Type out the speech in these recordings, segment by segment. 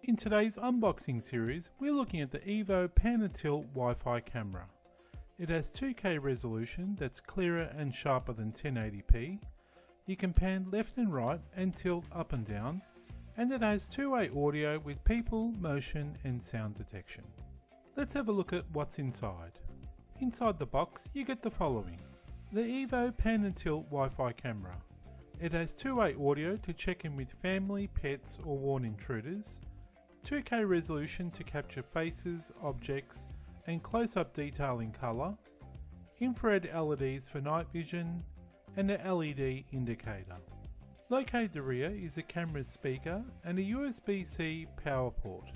In today's unboxing series, we're looking at the EVO Pan and Tilt Wi-Fi camera. It has 2K resolution that's clearer and sharper than 1080p. You can pan left and right and tilt up and down, and it has two-way audio with people, motion and sound detection. Let's have a look at what's inside. Inside the box you get the following. The EVO Pan and Tilt Wi-Fi camera. It has two-way audio to check in with family, pets or worn intruders, 2K resolution to capture faces, objects and close-up detail in colour, infrared LEDs for night vision and a LED indicator. Located at the rear is the camera's speaker and a USB-C power port.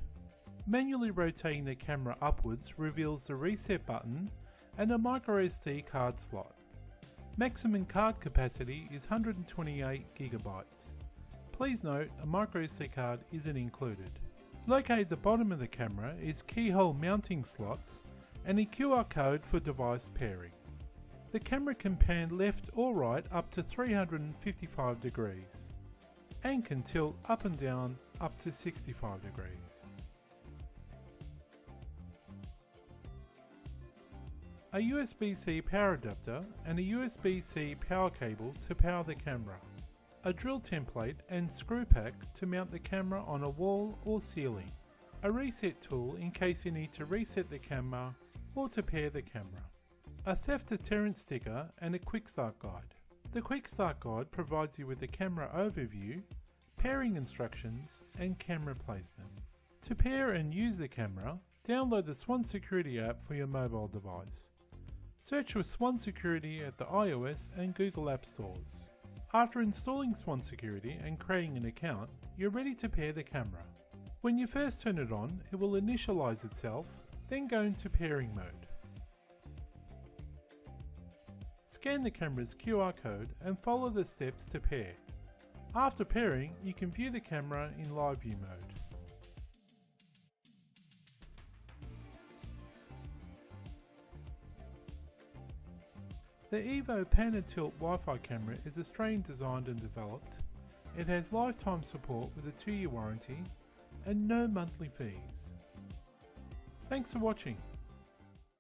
Manually rotating the camera upwards reveals the reset button and a microSD card slot. Maximum card capacity is 128GB. Please note a microSD card isn't included. Located at the bottom of the camera is keyhole mounting slots and a QR code for device pairing. The camera can pan left or right up to 355 degrees and can tilt up and down up to 65 degrees. A USB-C power adapter and a USB-C power cable to power the camera. A drill template and screw pack to mount the camera on a wall or ceiling. A reset tool in case you need to reset the camera or to pair the camera. A theft deterrent sticker and a quick start guide. The quick start guide provides you with a camera overview, pairing instructions and camera placement. To pair and use the camera, download the Swann Security app for your mobile device. Search for Swann Security at the iOS and Google App Stores. After installing Swann Security and creating an account, you're ready to pair the camera. When you first turn it on, it will initialize itself, then go into pairing mode. Scan the camera's QR code and follow the steps to pair. After pairing, you can view the camera in live view mode. The EVO Pan and Tilt Wi-Fi camera is Australian designed and developed. It has lifetime support with a 2-year warranty and no monthly fees. Thanks for watching.